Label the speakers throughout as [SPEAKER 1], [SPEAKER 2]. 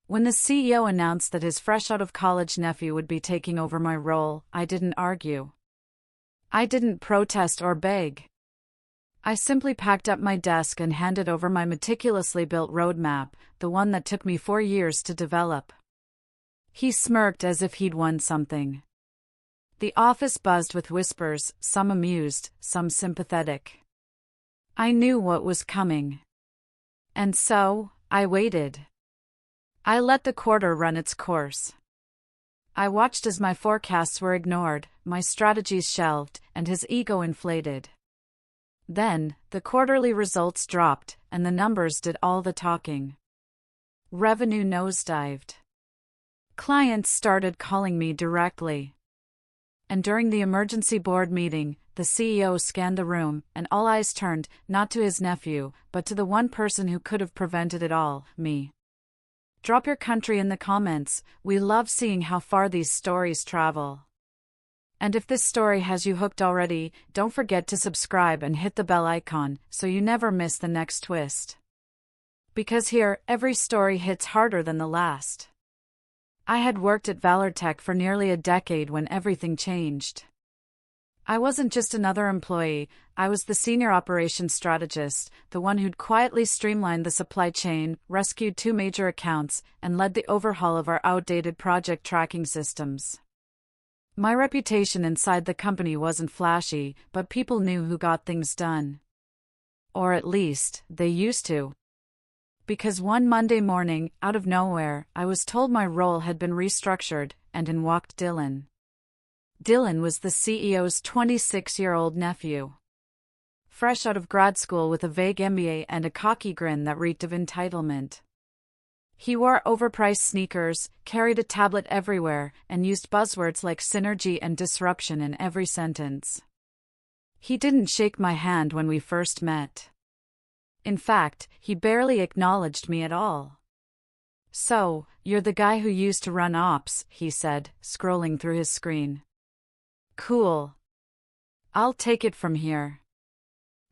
[SPEAKER 1] When the CEO announced that his fresh-out-of-college nephew would be taking over my role, I didn't argue. I didn't protest or beg. I simply packed up my desk and handed over my meticulously built roadmap, the one that took me 4 years to develop. He smirked as if he'd won something. The office buzzed with whispers, some amused, some sympathetic. I knew what was coming. And so, I waited. I let the quarter run its course. I watched as my forecasts were ignored, my strategies shelved, and his ego inflated. Then, the quarterly results dropped, and the numbers did all the talking. Revenue nosedived. Clients started calling me directly. And during the emergency board meeting, the CEO scanned the room, and all eyes turned, not to his nephew, but to the one person who could have prevented it all, me. Drop your country in the comments. We love seeing how far these stories travel. And if this story has you hooked already, don't forget to subscribe and hit the bell icon so you never miss the next twist. Because here, every story hits harder than the last. I had worked at ValorTech for nearly a decade when everything changed. I wasn't just another employee, I was the senior operations strategist, the one who'd quietly streamlined the supply chain, rescued 2 major accounts, and led the overhaul of our outdated project tracking systems. My reputation inside the company wasn't flashy, but people knew who got things done. Or at least, they used to. Because one Monday morning, out of nowhere, I was told my role had been restructured, and in walked Dylan. Dylan was the CEO's 26-year-old nephew. Fresh out of grad school with a vague MBA and a cocky grin that reeked of entitlement. He wore overpriced sneakers, carried a tablet everywhere, and used buzzwords like synergy and disruption in every sentence. He didn't shake my hand when we first met. In fact, he barely acknowledged me at all. "So, you're the guy who used to run ops," he said, scrolling through his screen. "Cool. I'll take it from here."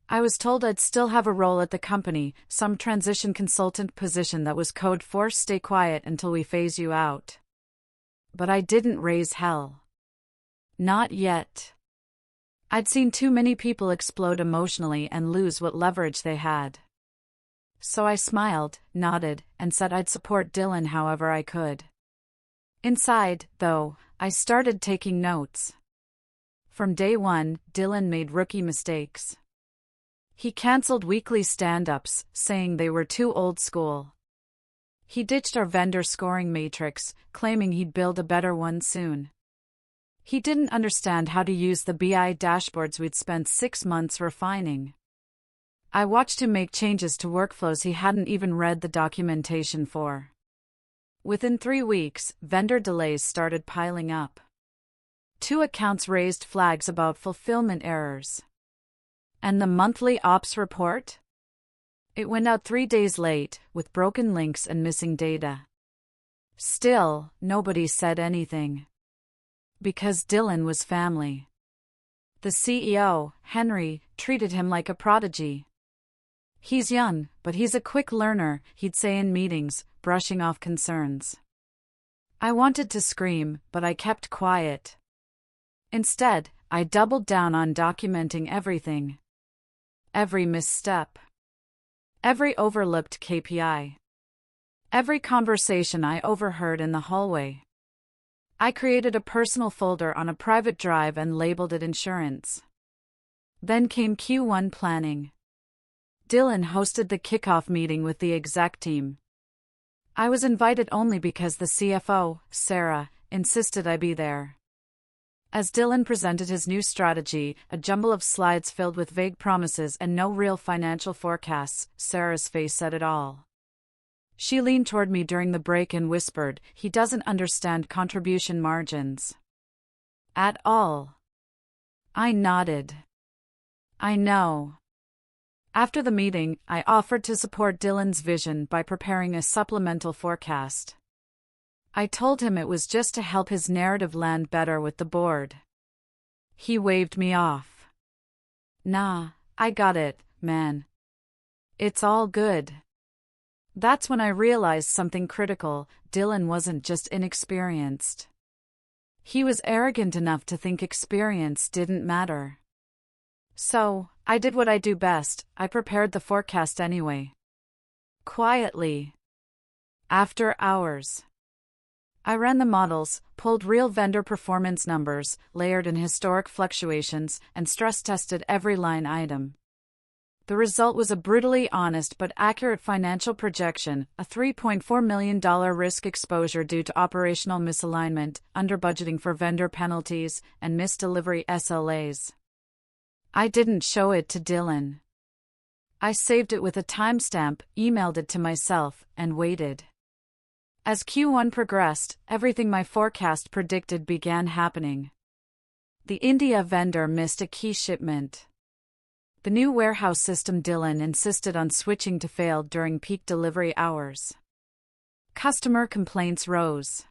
[SPEAKER 1] I was told I'd still have a role at the company, some transition consultant position that was code for "stay quiet until we phase you out." But I didn't raise hell. Not yet. I'd seen too many people explode emotionally and lose what leverage they had. So I smiled, nodded, and said I'd support Dylan however I could. Inside, though, I started taking notes. From day one, Dylan made rookie mistakes. He canceled weekly stand-ups, saying they were too old school. He ditched our vendor scoring matrix, claiming he'd build a better one soon. He didn't understand how to use the BI dashboards we'd spent 6 months refining. I watched him make changes to workflows he hadn't even read the documentation for. Within 3 weeks, vendor delays started piling up. 2 accounts raised flags about fulfillment errors. And the monthly ops report? It went out 3 days late, with broken links and missing data. Still, nobody said anything. Because Dylan was family. The CEO, Henry, treated him like a prodigy. "He's young, but he's a quick learner," he'd say in meetings, brushing off concerns. I wanted to scream, but I kept quiet. Instead, I doubled down on documenting everything. Every misstep. Every overlooked KPI. Every conversation I overheard in the hallway. I created a personal folder on a private drive and labeled it insurance. Then came Q1 planning. Dylan hosted the kickoff meeting with the exec team. I was invited only because the CFO, Sarah, insisted I be there. As Dylan presented his new strategy, a jumble of slides filled with vague promises and no real financial forecasts, Sarah's face said it all. She leaned toward me during the break and whispered, "He doesn't understand contribution margins." At all. I nodded. I know. After the meeting, I offered to support Dylan's vision by preparing a supplemental forecast. I told him it was just to help his narrative land better with the board. He waved me off. "Nah, I got it, man. It's all good." That's when I realized something critical. Dylan wasn't just inexperienced. He was arrogant enough to think experience didn't matter. So, I did what I do best. I prepared the forecast anyway. Quietly. After hours. I ran the models, pulled real vendor performance numbers, layered in historic fluctuations, and stress-tested every line item. The result was a brutally honest but accurate financial projection, a $3.4 million risk exposure due to operational misalignment, under-budgeting for vendor penalties, and missed delivery SLAs. I didn't show it to Dylan. I saved it with a timestamp, emailed it to myself, and waited. As Q1 progressed, everything my forecast predicted began happening. The India vendor missed a key shipment. The new warehouse system Dylan insisted on switching to failed during peak delivery hours. Customer complaints rose.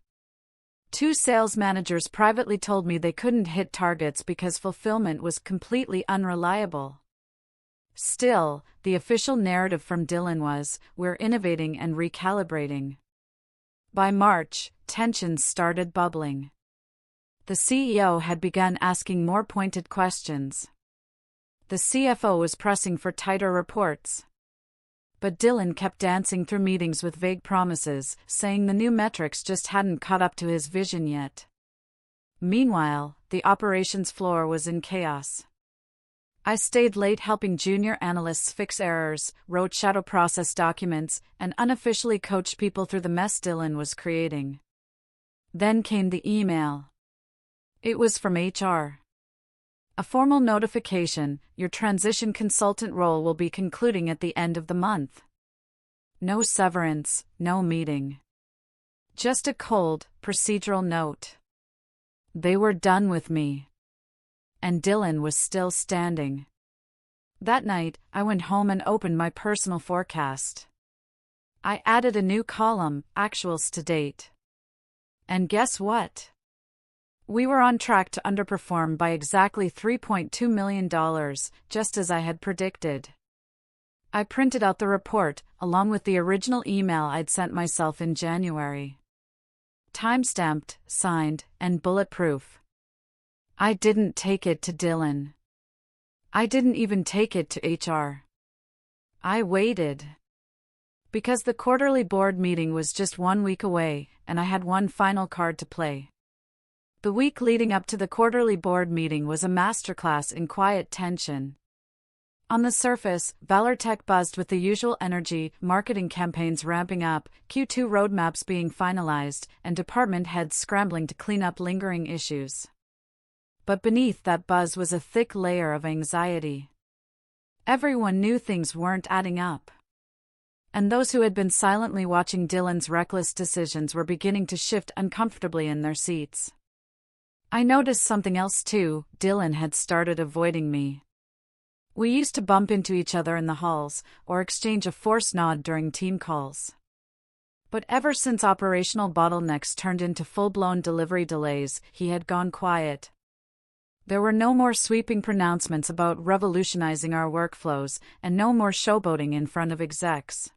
[SPEAKER 1] 2 sales managers privately told me they couldn't hit targets because fulfillment was completely unreliable. Still, the official narrative from Dylan was, "We're innovating and recalibrating." By March, tensions started bubbling. The CEO had begun asking more pointed questions. The CFO was pressing for tighter reports. But Dylan kept dancing through meetings with vague promises, saying the new metrics just hadn't caught up to his vision yet. Meanwhile, the operations floor was in chaos. I stayed late helping junior analysts fix errors, wrote shadow process documents, and unofficially coached people through the mess Dylan was creating. Then came the email. It was from HR. A formal notification: your transition consultant role will be concluding at the end of the month. No severance, no meeting. Just a cold, procedural note. They were done with me. And Dylan was still standing. That night, I went home and opened my personal forecast. I added a new column, actuals to date. And guess what? We were on track to underperform by exactly $3.2 million, just as I had predicted. I printed out the report, along with the original email I'd sent myself in January. Timestamped, signed, and bulletproof. I didn't take it to Dylan. I didn't even take it to HR. I waited. Because the quarterly board meeting was just 1 week away, and I had one final card to play. The week leading up to the quarterly board meeting was a masterclass in quiet tension. On the surface, ValorTech buzzed with the usual energy, marketing campaigns ramping up, Q2 roadmaps being finalized, and department heads scrambling to clean up lingering issues. But beneath that buzz was a thick layer of anxiety. Everyone knew things weren't adding up. And those who had been silently watching Dylan's reckless decisions were beginning to shift uncomfortably in their seats. I noticed something else too. Dylan had started avoiding me. We used to bump into each other in the halls, or exchange a forced nod during team calls. But ever since operational bottlenecks turned into full-blown delivery delays, he had gone quiet. There were no more sweeping pronouncements about revolutionizing our workflows, and no more showboating in front of execs.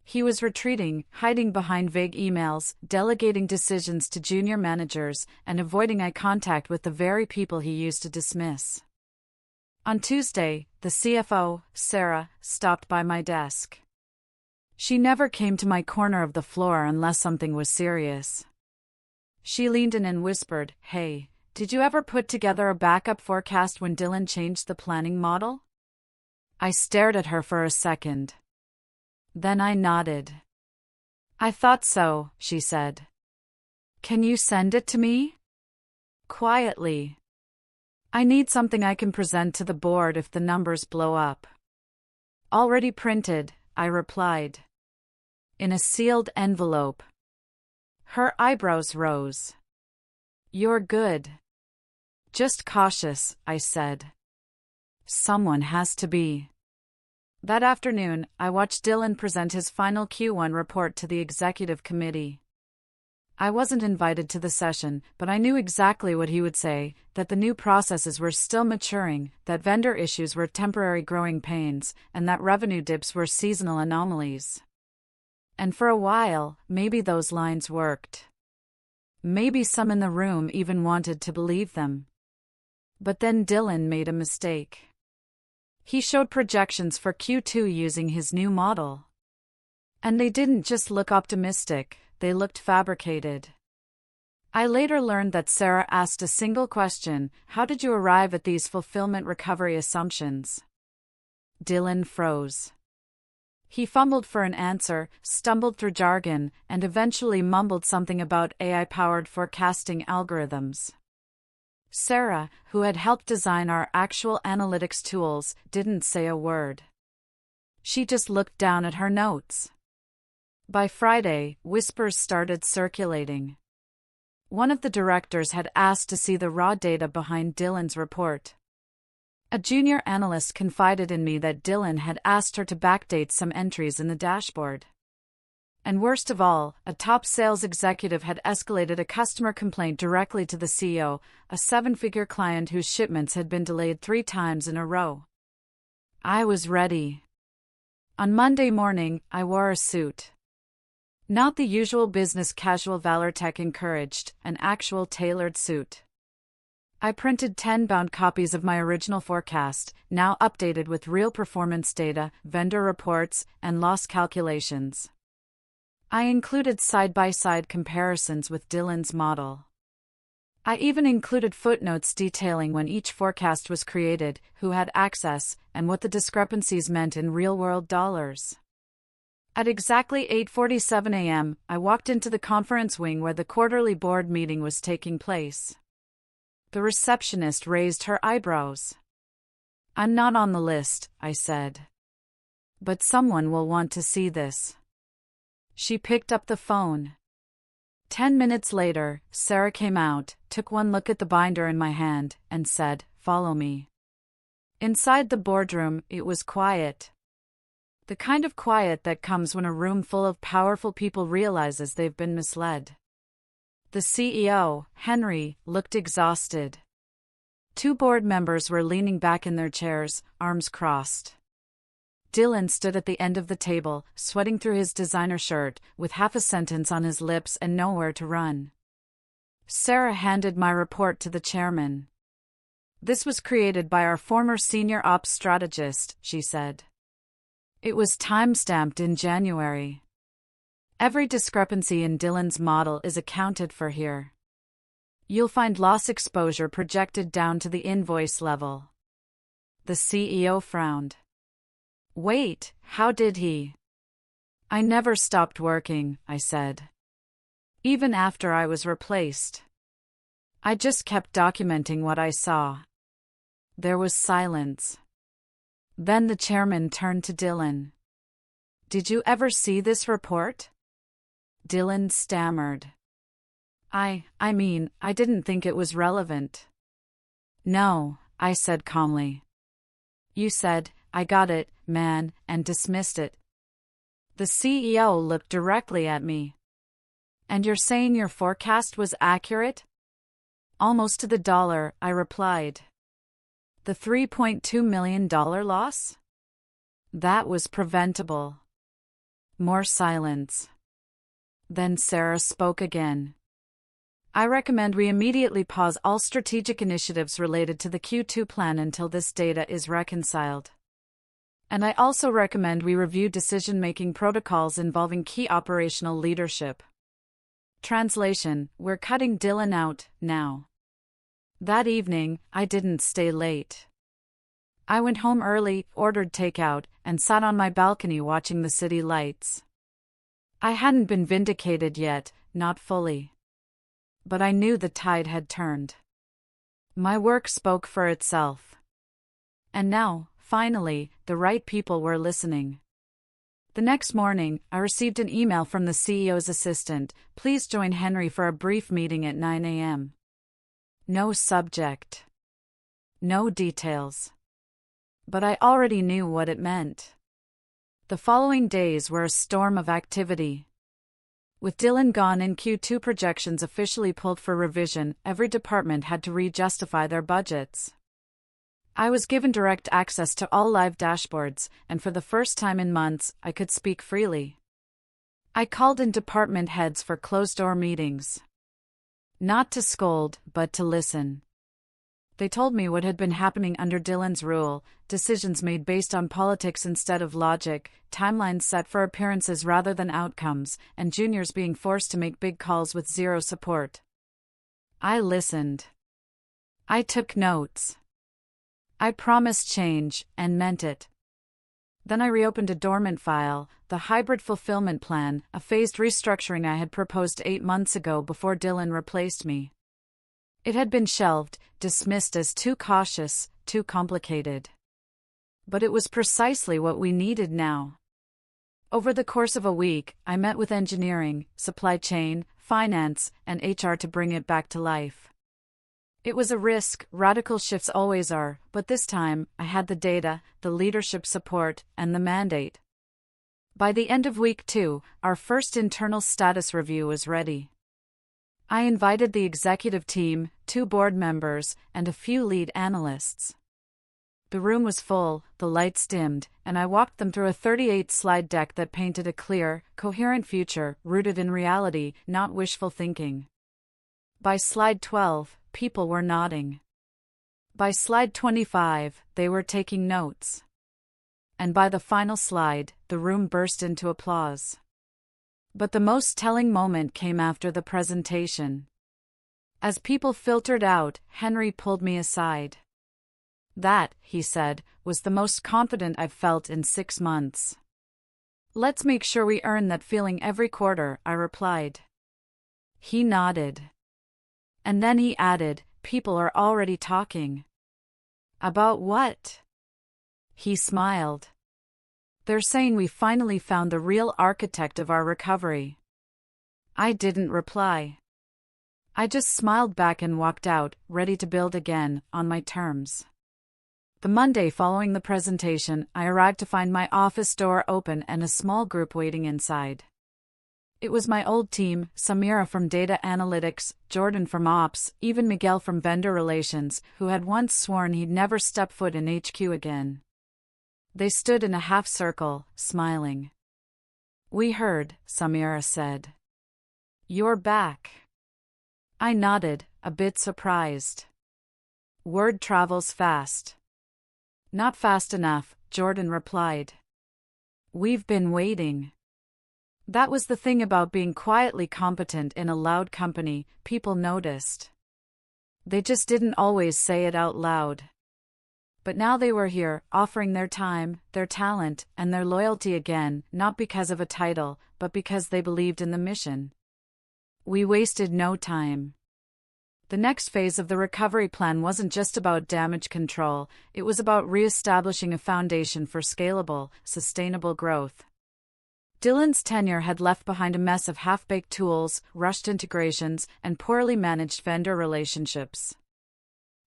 [SPEAKER 1] He was retreating, hiding behind vague emails, delegating decisions to junior managers, and avoiding eye contact with the very people he used to dismiss. On Tuesday, the CFO, Sarah, stopped by my desk. She never came to my corner of the floor unless something was serious. She leaned in and whispered, "Hey, did you ever put together a backup forecast when Dylan changed the planning model?" I stared at her for a second. Then I nodded. "I thought so," she said. "Can you send it to me?" Quietly. "I need something I can present to the board if the numbers blow up." "Already printed," I replied. "In a sealed envelope." Her eyebrows rose. "You're good." "Just cautious," I said. "Someone has to be." That afternoon, I watched Dylan present his final Q1 report to the executive committee. I wasn't invited to the session, but I knew exactly what he would say: that the new processes were still maturing, that vendor issues were temporary growing pains, and that revenue dips were seasonal anomalies. And for a while, maybe those lines worked. Maybe some in the room even wanted to believe them. But then Dylan made a mistake. He showed projections for Q2 using his new model. And they didn't just look optimistic, they looked fabricated. I later learned that Sarah asked a single question: how did you arrive at these fulfillment recovery assumptions? Dylan froze. He fumbled for an answer, stumbled through jargon, and eventually mumbled something about AI-powered forecasting algorithms. Sarah, who had helped design our actual analytics tools, didn't say a word. She just looked down at her notes. By Friday, whispers started circulating. One of the directors had asked to see the raw data behind Dylan's report. A junior analyst confided in me that Dylan had asked her to backdate some entries in the dashboard. And worst of all, a top sales executive had escalated a customer complaint directly to the CEO, a seven-figure client whose shipments had been delayed 3 times in a row. I was ready. On Monday morning, I wore a suit. Not the usual business casual Valor Tech encouraged, an actual tailored suit. I printed 10 bound copies of my original forecast, now updated with real performance data, vendor reports, and loss calculations. I included side-by-side comparisons with Dylan's model. I even included footnotes detailing when each forecast was created, who had access, and what the discrepancies meant in real-world dollars. At exactly 8:47 a.m., I walked into the conference wing where the quarterly board meeting was taking place. The receptionist raised her eyebrows. "I'm not on the list," I said. "But someone will want to see this." She picked up the phone. 10 minutes later, Sarah came out, took one look at the binder in my hand, and said, "Follow me." Inside the boardroom, it was quiet. The kind of quiet that comes when a room full of powerful people realizes they've been misled. The CEO, Henry, looked exhausted. 2 board members were leaning back in their chairs, arms crossed. Dylan stood at the end of the table, sweating through his designer shirt, with half a sentence on his lips and nowhere to run. Sarah handed my report to the chairman. "This was created by our former senior ops strategist," she said. It was time-stamped in January. Every discrepancy in Dylan's model is accounted for here. You'll find loss exposure projected down to the invoice level. The CEO frowned. "Wait, how did he?" "I never stopped working," I said. "Even after I was replaced. I just kept documenting what I saw." There was silence. Then the chairman turned to Dylan. "Did you ever see this report?" Dylan stammered. I mean, I didn't think it was relevant." "No," I said calmly. "You said, 'I got it, man,' and dismissed it." The CEO looked directly at me. "And you're saying your forecast was accurate?" "Almost to the dollar," I replied. "The $3.2 million loss? That was preventable." More silence. Then Sarah spoke again. "I recommend we immediately pause all strategic initiatives related to the Q2 plan until this data is reconciled. And I also recommend we review decision-making protocols involving key operational leadership." Translation: We're cutting Dylan out, now. That evening, I didn't stay late. I went home early, ordered takeout, and sat on my balcony watching the city lights. I hadn't been vindicated yet, not fully. But I knew the tide had turned. My work spoke for itself. And now, finally, the right people were listening. The next morning, I received an email from the CEO's assistant: "Please join Henry for a brief meeting at 9 a.m. No subject. No details. But I already knew what it meant. The following days were a storm of activity. With Dylan gone and Q2 projections officially pulled for revision, every department had to re-justify their budgets. I was given direct access to all live dashboards, and for the first time in months, I could speak freely. I called in department heads for closed-door meetings. Not to scold, but to listen. They told me what had been happening under Dylan's rule: decisions made based on politics instead of logic, timelines set for appearances rather than outcomes, and juniors being forced to make big calls with zero support. I listened. I took notes. I promised change, and meant it. Then I reopened a dormant file, the hybrid fulfillment plan, a phased restructuring I had proposed 8 months ago before Dylan replaced me. It had been shelved, dismissed as too cautious, too complicated. But it was precisely what we needed now. Over the course of a week, I met with engineering, supply chain, finance, and HR to bring it back to life. It was a risk, radical shifts always are, but this time, I had the data, the leadership support, and the mandate. By the end of week 2, our first internal status review was ready. I invited the executive team, 2 board members, and a few lead analysts. The room was full, the lights dimmed, and I walked them through a 38-slide deck that painted a clear, coherent future, rooted in reality, not wishful thinking. By slide 12, people were nodding. By slide 25, they were taking notes. And by the final slide, the room burst into applause. But the most telling moment came after the presentation. As people filtered out, Henry pulled me aside. That, he said, was the most confident I've felt in 6 months. Let's make sure we earn that feeling every quarter, I replied. He nodded. And then he added, people are already talking. About what? He smiled. They're saying we finally found the real architect of our recovery. I didn't reply. I just smiled back and walked out, ready to build again, on my terms. The Monday following the presentation, I arrived to find my office door open and a small group waiting inside. It was my old team, Samira from data analytics, Jordan from ops, even Miguel from vendor relations, who had once sworn he'd never step foot in HQ again. They stood in a half-circle, smiling. We heard, Samira said. You're back. I nodded, a bit surprised. Word travels fast. Not fast enough, Jordan replied. We've been waiting. That was the thing about being quietly competent in a loud company, people noticed. They just didn't always say it out loud. But now they were here, offering their time, their talent, and their loyalty again, not because of a title, but because they believed in the mission. We wasted no time. The next phase of the recovery plan wasn't just about damage control, it was about re-establishing a foundation for scalable, sustainable growth. Dylan's tenure had left behind a mess of half-baked tools, rushed integrations, and poorly managed vendor relationships.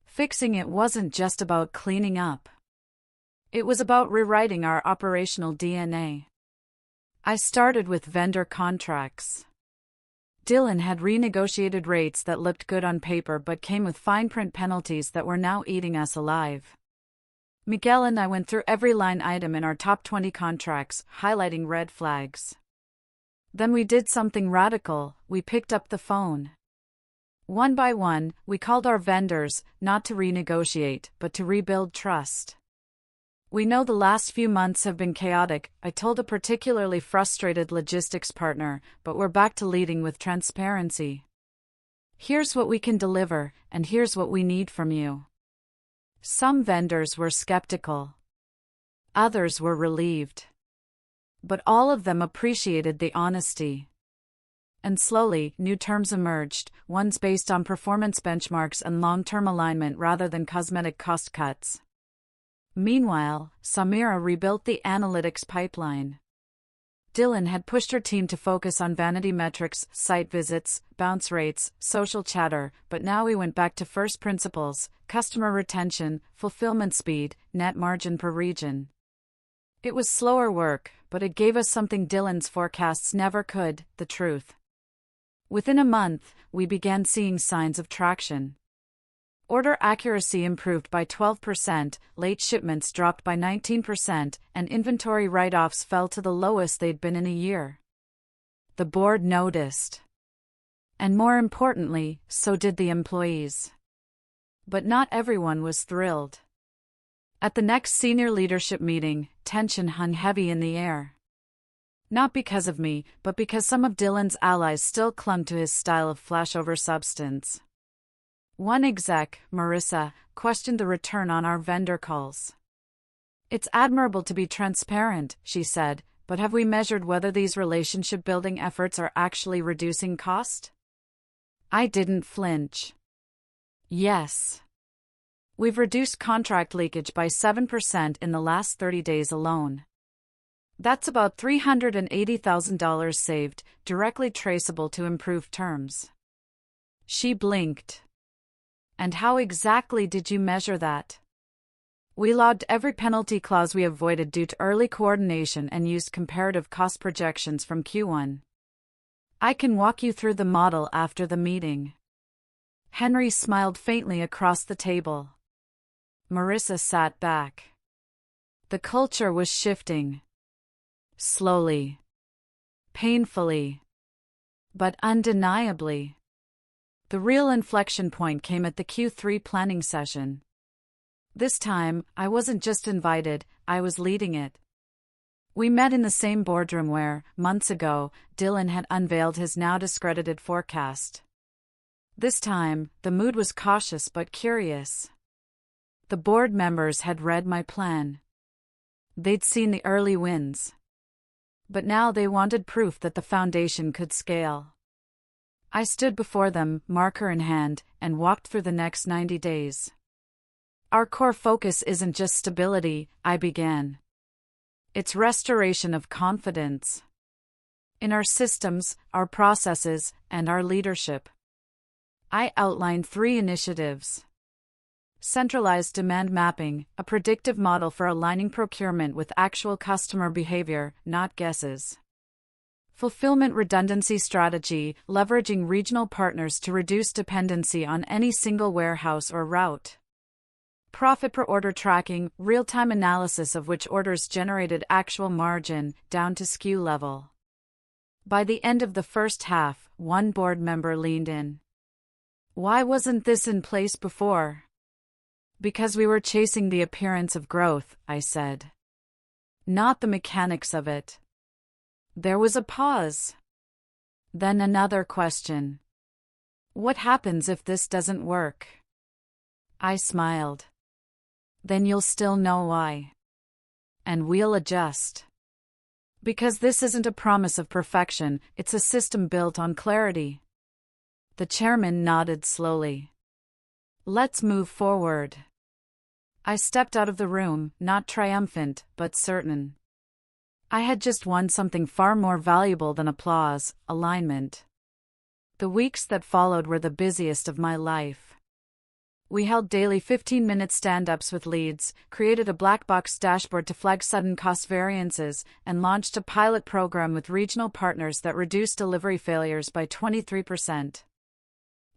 [SPEAKER 1] Fixing it wasn't just about cleaning up. It was about rewriting our operational DNA. I started with vendor contracts. Dylan had renegotiated rates that looked good on paper but came with fine print penalties that were now eating us alive. Miguel and I went through every line item in our top 20 contracts, highlighting red flags. Then we did something radical, we picked up the phone. One by one, we called our vendors, not to renegotiate, but to rebuild trust. We know the last few months have been chaotic, I told a particularly frustrated logistics partner, but we're back to leading with transparency. Here's what we can deliver, and here's what we need from you. Some vendors were skeptical. Others were relieved. But all of them appreciated the honesty. And slowly, new terms emerged, ones based on performance benchmarks and long-term alignment rather than cosmetic cost cuts. Meanwhile, Samira rebuilt the analytics pipeline. Dylan had pushed her team to focus on vanity metrics, site visits, bounce rates, social chatter, but now we went back to first principles: customer retention, fulfillment speed, net margin per region. It was slower work, but it gave us something Dylan's forecasts never could: the truth. Within a month, we began seeing signs of traction. Order accuracy improved by 12%, late shipments dropped by 19%, and inventory write-offs fell to the lowest they'd been in a year. The board noticed. And more importantly, so did the employees. But not everyone was thrilled. At the next senior leadership meeting, tension hung heavy in the air. Not because of me, but because some of Dylan's allies still clung to his style of flash over substance. One exec, Marissa, questioned the return on our vendor calls. "It's admirable to be transparent," she said, "but have we measured whether these relationship-building efforts are actually reducing cost?" I didn't flinch. Yes. We've reduced contract leakage by 7% in the last 30 days alone. That's about $380,000 saved, directly traceable to improved terms. She blinked. "And how exactly did you measure that?" "We logged every penalty clause we avoided due to early coordination and used comparative cost projections from Q1. I can walk you through the model after the meeting." Henry smiled faintly across the table. Marissa sat back. The culture was shifting. Slowly. Painfully. But undeniably. The real inflection point came at the Q3 planning session. This time, I wasn't just invited, I was leading it. We met in the same boardroom where, months ago, Dylan had unveiled his now discredited forecast. This time, the mood was cautious but curious. The board members had read my plan. They'd seen the early wins. But now they wanted proof that the foundation could scale. I stood before them, marker in hand, and walked through the next 90 days. "Our core focus isn't just stability," I began. "It's restoration of confidence. In our systems, our processes, and our leadership." I outlined 3 initiatives. Centralized demand mapping, a predictive model for aligning procurement with actual customer behavior, not guesses. Fulfillment redundancy strategy, leveraging regional partners to reduce dependency on any single warehouse or route. Profit per order tracking, real-time analysis of which orders generated actual margin, down to SKU level. By the end of the first half, one board member leaned in. "Why wasn't this in place before?" "Because we were chasing the appearance of growth," I said. "Not the mechanics of it." There was a pause. Then another question. "What happens if this doesn't work?" I smiled. "Then you'll still know why. And we'll adjust. Because this isn't a promise of perfection, it's a system built on clarity." The chairman nodded slowly. "Let's move forward." I stepped out of the room, not triumphant, but certain. I had just won something far more valuable than applause: alignment. The weeks that followed were the busiest of my life. We held daily 15-minute stand-ups with leads, created a black box dashboard to flag sudden cost variances, and launched a pilot program with regional partners that reduced delivery failures by 23%.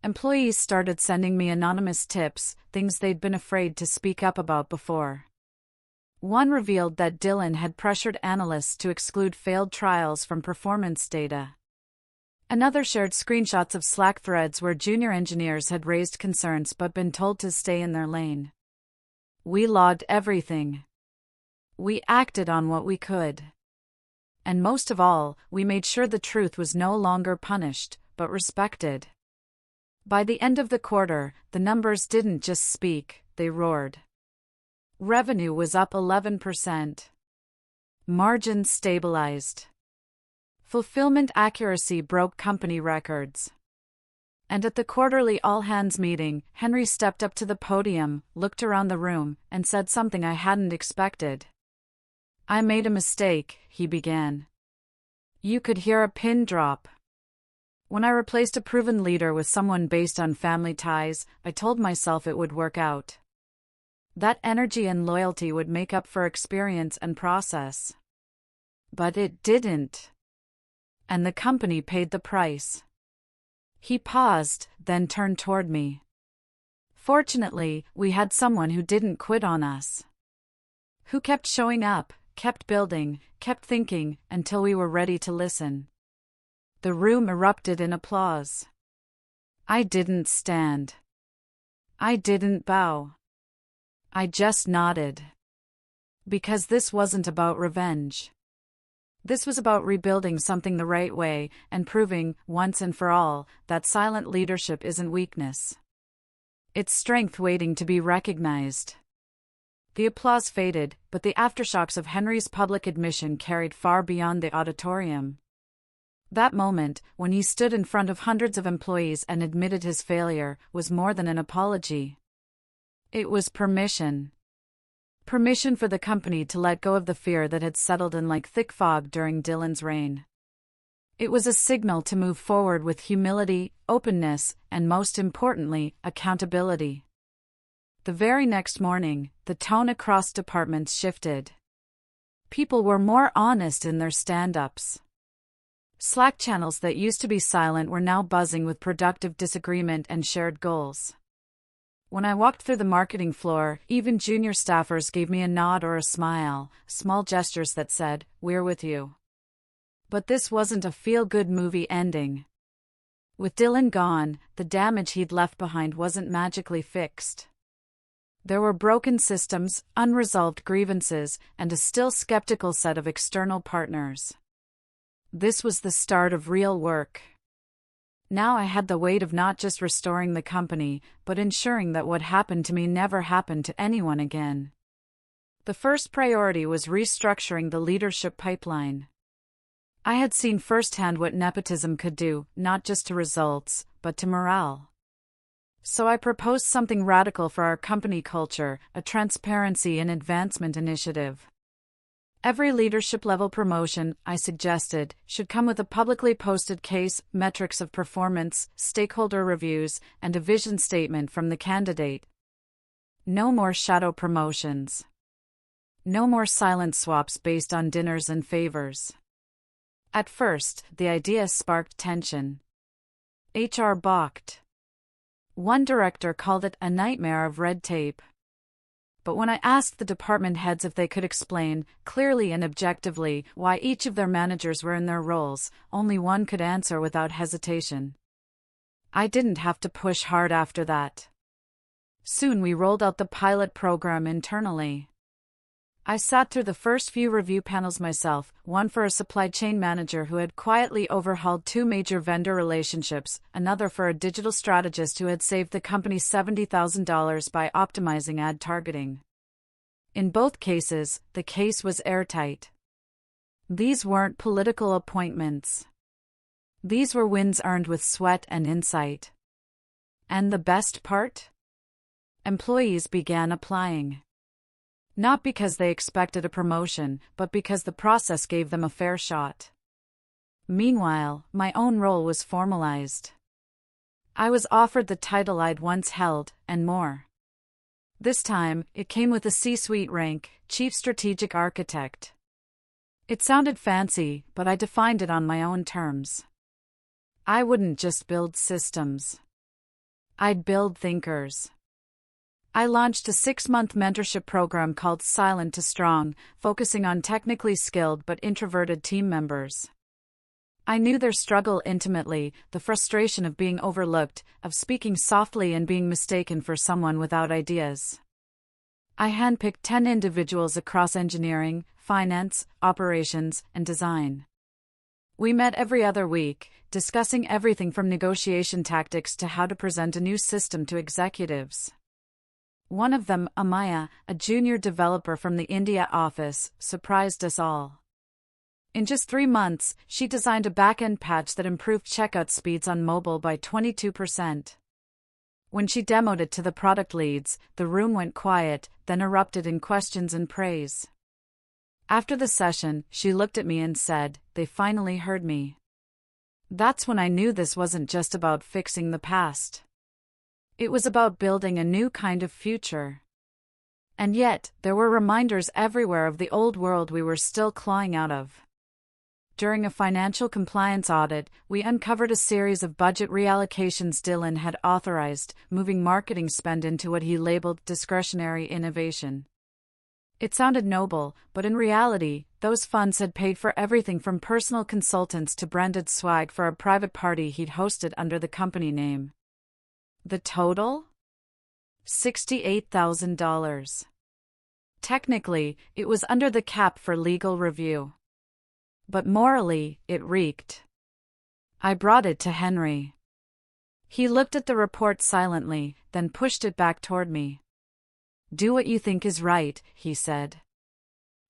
[SPEAKER 1] Employees started sending me anonymous tips, things they'd been afraid to speak up about before. One revealed that Dylan had pressured analysts to exclude failed trials from performance data. Another shared screenshots of Slack threads where junior engineers had raised concerns but been told to stay in their lane. We logged everything. We acted on what we could. And most of all, we made sure the truth was no longer punished, but respected. By the end of the quarter, the numbers didn't just speak, they roared. Revenue was up 11%. Margins stabilized. Fulfillment accuracy broke company records. And at the quarterly all-hands meeting, Henry stepped up to the podium, looked around the room, and said something I hadn't expected. "I made a mistake," he began. You could hear a pin drop. When I replaced a proven leader with someone based on family ties, I told myself it would work out. That energy and loyalty would make up for experience and process. But it didn't. And the company paid the price. He paused, then turned toward me. Fortunately, we had someone who didn't quit on us. Who kept showing up, kept building, kept thinking, until we were ready to listen. The room erupted in applause. I didn't stand. I didn't bow. I just nodded. Because this wasn't about revenge. This was about rebuilding something the right way and proving, once and for all, that silent leadership isn't weakness. It's strength waiting to be recognized. The applause faded, but the aftershocks of Henry's public admission carried far beyond the auditorium. That moment, when he stood in front of hundreds of employees and admitted his failure, was more than an apology. It was permission. Permission for the company to let go of the fear that had settled in like thick fog during Dylan's reign. It was a signal to move forward with humility, openness, and most importantly, accountability. The very next morning, the tone across departments shifted. People were more honest in their stand-ups. Slack channels that used to be silent were now buzzing with productive disagreement and shared goals. When I walked through the marketing floor, even junior staffers gave me a nod or a smile, small gestures that said, "We're with you." But this wasn't a feel-good movie ending. With Dylan gone, the damage he'd left behind wasn't magically fixed. There were broken systems, unresolved grievances, and a still skeptical set of external partners. This was the start of real work. Now I had the weight of not just restoring the company, but ensuring that what happened to me never happened to anyone again. The first priority was restructuring the leadership pipeline. I had seen firsthand what nepotism could do, not just to results, but to morale. So I proposed something radical for our company culture, a transparency and advancement initiative. Every leadership-level promotion, I suggested, should come with a publicly posted case, metrics of performance, stakeholder reviews, and a vision statement from the candidate. No more shadow promotions. No more silent swaps based on dinners and favors. At first, the idea sparked tension. HR balked. One director called it a nightmare of red tape. But when I asked the department heads if they could explain, clearly and objectively, why each of their managers were in their roles, only one could answer without hesitation. I didn't have to push hard after that. Soon we rolled out the pilot program internally. I sat through the first few review panels myself, one for a supply chain manager who had quietly overhauled 2 major vendor relationships, another for a digital strategist who had saved the company $70,000 by optimizing ad targeting. In both cases, the case was airtight. These weren't political appointments. These were wins earned with sweat and insight. And the best part? Employees began applying. Not because they expected a promotion, but because the process gave them a fair shot. Meanwhile, my own role was formalized. I was offered the title I'd once held, and more. This time, it came with a C-suite rank, Chief Strategic Architect. It sounded fancy, but I defined it on my own terms. I wouldn't just build systems. I'd build thinkers. I launched a 6-month mentorship program called Silent to Strong, focusing on technically skilled but introverted team members. I knew their struggle intimately, the frustration of being overlooked, of speaking softly and being mistaken for someone without ideas. I handpicked 10 individuals across engineering, finance, operations, and design. We met every other week, discussing everything from negotiation tactics to how to present a new system to executives. One of them, Amaya, a junior developer from the India office, surprised us all. In just 3 months, she designed a back-end patch that improved checkout speeds on mobile by 22%. When she demoed it to the product leads, the room went quiet, then erupted in questions and praise. After the session, she looked at me and said, "They finally heard me." That's when I knew this wasn't just about fixing the past. It was about building a new kind of future. And yet, there were reminders everywhere of the old world we were still clawing out of. During a financial compliance audit, we uncovered a series of budget reallocations Dylan had authorized, moving marketing spend into what he labeled discretionary innovation. It sounded noble, but in reality, those funds had paid for everything from personal consultants to branded swag for a private party he'd hosted under the company name. The total? $68,000. Technically, it was under the cap for legal review. But morally, it reeked. I brought it to Henry. He looked at the report silently, then pushed it back toward me. "Do what you think is right," he said.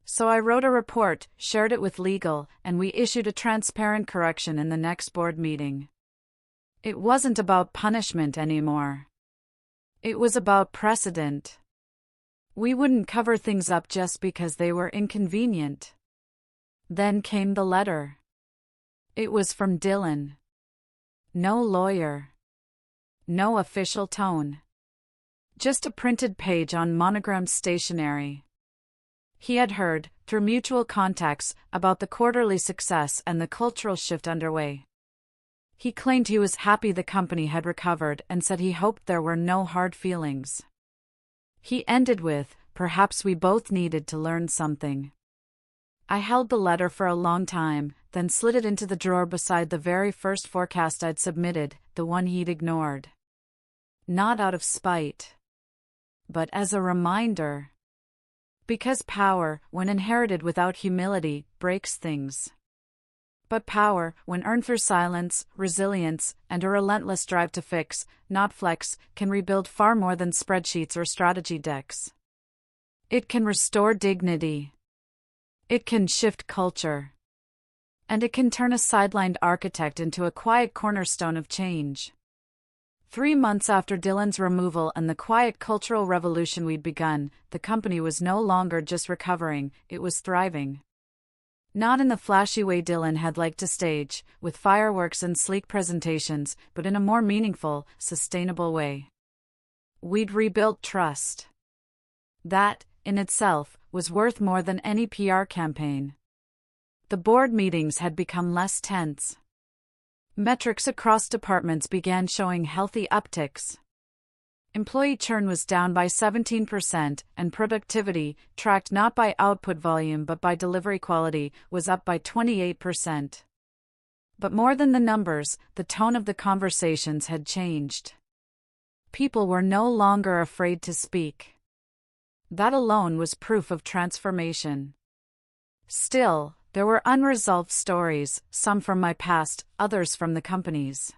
[SPEAKER 1] So I wrote a report, shared it with legal, and we issued a transparent correction in the next board meeting. It wasn't about punishment anymore. It was about precedent. We wouldn't cover things up just because they were inconvenient. Then came the letter. It was from Dylan. No lawyer. No official tone. Just a printed page on monogrammed stationery. He had heard, through mutual contacts, about the quarterly success and the cultural shift underway. He claimed he was happy the company had recovered and said he hoped there were no hard feelings. He ended with, "Perhaps we both needed to learn something." I held the letter for a long time, then slid it into the drawer beside the very first forecast I'd submitted, the one he'd ignored. Not out of spite, but as a reminder. Because power, when inherited without humility, breaks things. But power, when earned through silence, resilience, and a relentless drive to fix, not flex, can rebuild far more than spreadsheets or strategy decks. It can restore dignity. It can shift culture. And it can turn a sidelined architect into a quiet cornerstone of change. 3 months after Dylan's removal and the quiet cultural revolution we'd begun, the company was no longer just recovering, it was thriving. Not in the flashy way Dylan had liked to stage, with fireworks and sleek presentations, but in a more meaningful, sustainable way. We'd rebuilt trust. That, in itself, was worth more than any PR campaign. The board meetings had become less tense. Metrics across departments began showing healthy upticks. Employee churn was down by 17%, and productivity, tracked not by output volume but by delivery quality, was up by 28%. But more than the numbers, the tone of the conversations had changed. People were no longer afraid to speak. That alone was proof of transformation. Still, there were unresolved stories, some from my past, others from the company's.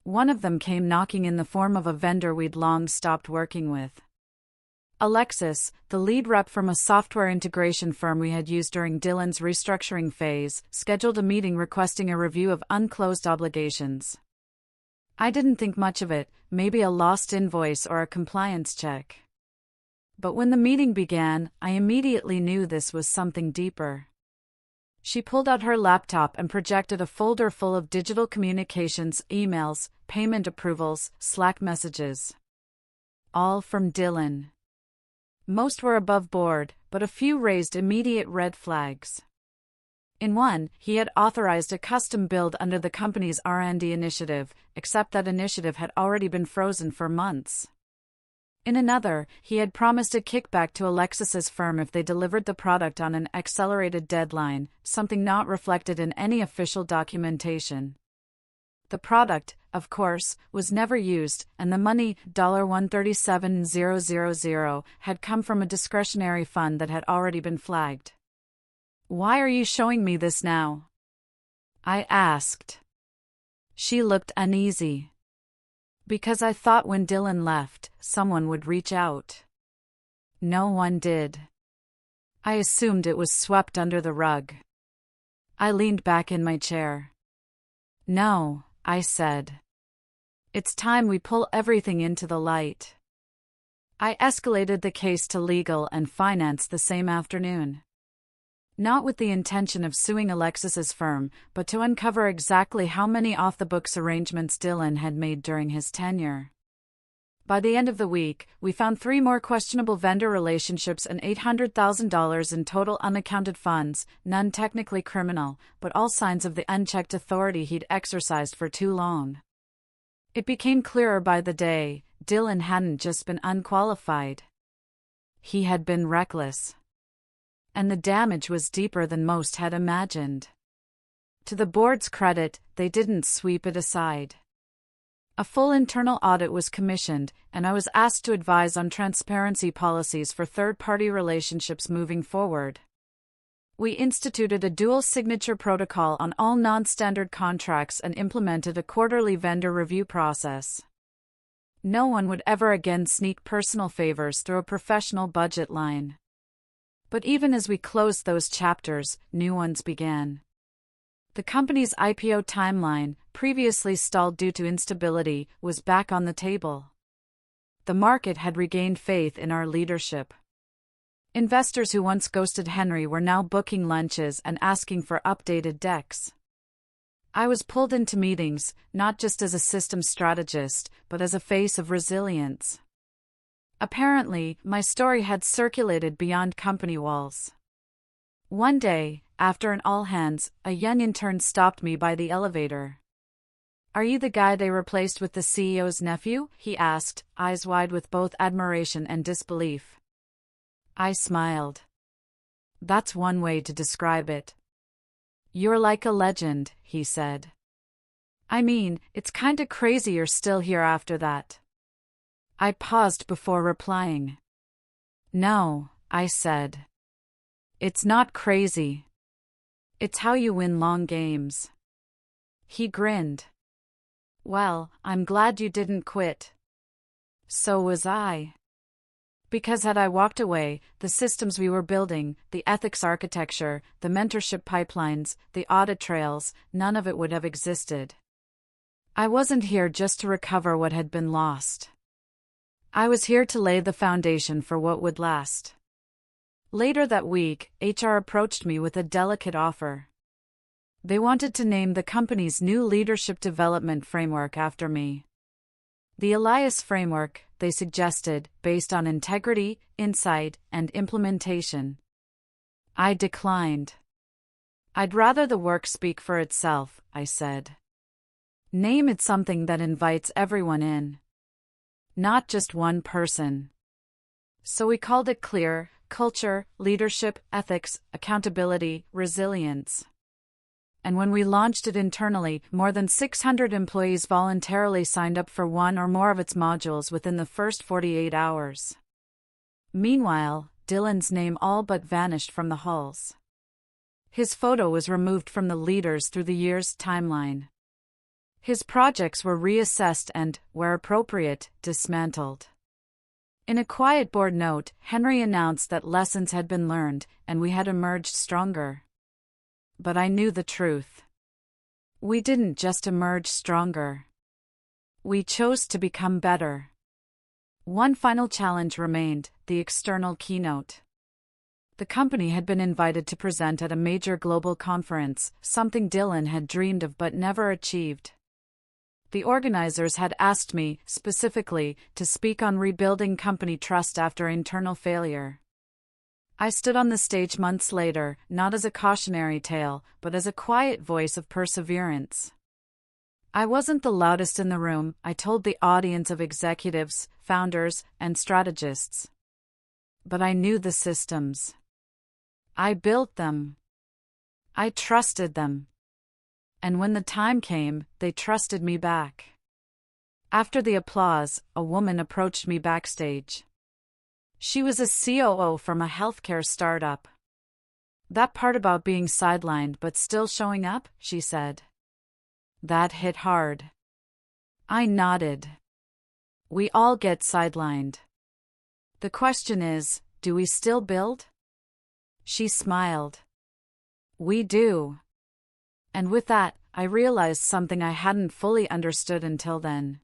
[SPEAKER 1] One of them came knocking in the form of a vendor we'd long stopped working with. Alexis, the lead rep from a software integration firm we had used during Dylan's restructuring phase, scheduled a meeting requesting a review of unclosed obligations. I didn't think much of it, maybe a lost invoice or a compliance check. But when the meeting began, I immediately knew this was something deeper. She pulled out her laptop and projected a folder full of digital communications, emails, payment approvals, Slack messages. All from Dylan. Most were above board, but a few raised immediate red flags. In one, he had authorized a custom build under the company's R&D initiative, except that initiative had already been frozen for months. In another, he had promised a kickback to Alexis's firm if they delivered the product on an accelerated deadline, something not reflected in any official documentation. The product, of course, was never used, and the money, $137,000, had come from a discretionary fund that had already been flagged. "Why are you showing me this now?" I asked. She looked uneasy. "Because I thought when Dylan left, someone would reach out." No one did. I assumed it was swept under the rug. I leaned back in my chair. "No," I said. "It's time we pull everything into the light." I escalated the case to legal and finance the same afternoon. Not with the intention of suing Alexis's firm, but to uncover exactly how many off-the-books arrangements Dylan had made during his tenure. By the end of the week, we found 3 more questionable vendor relationships and $800,000 in total unaccounted funds, none technically criminal, but all signs of the unchecked authority he'd exercised for too long. It became clearer by the day, Dylan hadn't just been unqualified. He had been reckless. And the damage was deeper than most had imagined. To the board's credit, they didn't sweep it aside. A full internal audit was commissioned, and I was asked to advise on transparency policies for third-party relationships moving forward. We instituted a dual-signature protocol on all non-standard contracts and implemented a quarterly vendor review process. No one would ever again sneak personal favors through a professional budget line. But even as we closed those chapters, new ones began. The company's IPO timeline, previously stalled due to instability, was back on the table. The market had regained faith in our leadership. Investors who once ghosted Henry were now booking lunches and asking for updated decks. I was pulled into meetings, not just as a systems strategist, but as a face of resilience. Apparently, my story had circulated beyond company walls. One day, after an all-hands, a young intern stopped me by the elevator. "Are you the guy they replaced with the CEO's nephew?" he asked, eyes wide with both admiration and disbelief. I smiled. "That's one way to describe it." "You're like a legend," he said. "I mean, it's kinda crazy you're still here after that." I paused before replying. "No," I said. "It's not crazy. It's how you win long games." He grinned. "Well, I'm glad you didn't quit." So was I. Because had I walked away, the systems we were building, the ethics architecture, the mentorship pipelines, the audit trails, none of it would have existed. I wasn't here just to recover what had been lost. I was here to lay the foundation for what would last. Later that week, HR approached me with a delicate offer. They wanted to name the company's new leadership development framework after me. The Elias framework, they suggested, based on integrity, insight, and implementation. I declined. "I'd rather the work speak for itself," I said. "Name it something that invites everyone in. Not just one person." So we called it CLEAR: culture, leadership, ethics, accountability, resilience. And when we launched it internally, more than 600 employees voluntarily signed up for one or more of its modules within the first 48 hours. Meanwhile, Dylan's name all but vanished from the halls. His photo was removed from the Leaders Through the Years timeline. His projects were reassessed and, where appropriate, dismantled. In a quiet board note, Henry announced that lessons had been learned, and we had emerged stronger. But I knew the truth. We didn't just emerge stronger. We chose to become better. One final challenge remained: the external keynote. The company had been invited to present at a major global conference, something Dylan had dreamed of but never achieved. The organizers had asked me, specifically, to speak on rebuilding company trust after internal failure. I stood on the stage months later, not as a cautionary tale, but as a quiet voice of perseverance. I wasn't the loudest in the room, I told the audience of executives, founders, and strategists. But I knew the systems. I built them. I trusted them. And when the time came, they trusted me back. After the applause, a woman approached me backstage. She was a COO from a healthcare startup. "That part about being sidelined but still showing up," she said. That hit hard. I nodded. We all get sidelined. The question is, do we still build? She smiled. We do. And with that, I realized something I hadn't fully understood until then.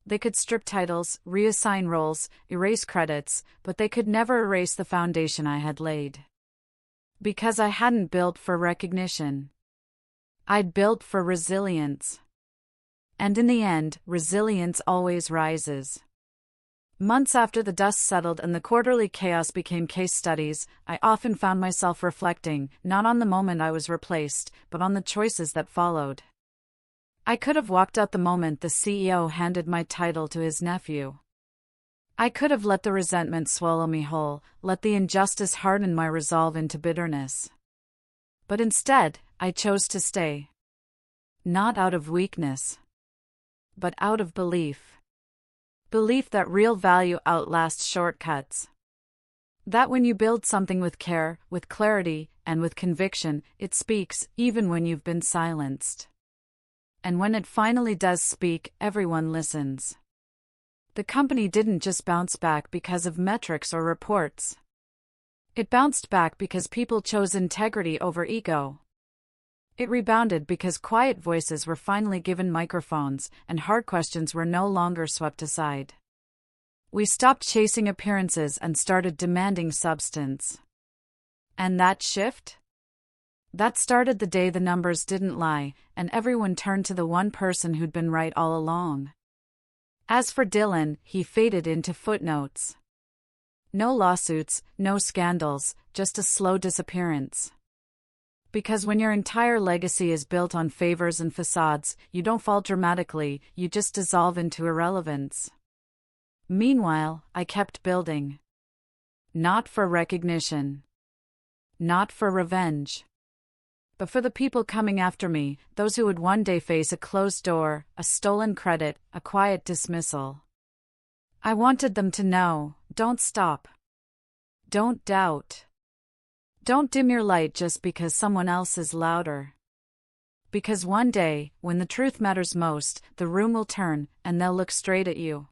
[SPEAKER 1] They could strip titles, reassign roles, erase credits, but they could never erase the foundation I had laid. Because I hadn't built for recognition. I'd built for resilience. And in the end, resilience always rises. Months after the dust settled and the quarterly chaos became case studies, I often found myself reflecting, not on the moment I was replaced, but on the choices that followed. I could have walked out the moment the CEO handed my title to his nephew. I could have let the resentment swallow me whole, let the injustice harden my resolve into bitterness. But instead, I chose to stay. Not out of weakness, but out of belief. Belief that real value outlasts shortcuts. That when you build something with care, with clarity, and with conviction, it speaks, even when you've been silenced. And when it finally does speak, everyone listens. The company didn't just bounce back because of metrics or reports. It bounced back because people chose integrity over ego. It rebounded because quiet voices were finally given microphones, and hard questions were no longer swept aside. We stopped chasing appearances and started demanding substance. And that shift? That started the day the numbers didn't lie, and everyone turned to the one person who'd been right all along. As for Dylan, he faded into footnotes. No lawsuits, no scandals, just a slow disappearance. Because when your entire legacy is built on favors and facades, you don't fall dramatically, you just dissolve into irrelevance. Meanwhile, I kept building. Not for recognition. Not for revenge. But for the people coming after me, those who would one day face a closed door, a stolen credit, a quiet dismissal. I wanted them to know, don't stop. Don't doubt. Don't dim your light just because someone else is louder. Because one day, when the truth matters most, the room will turn, and they'll look straight at you.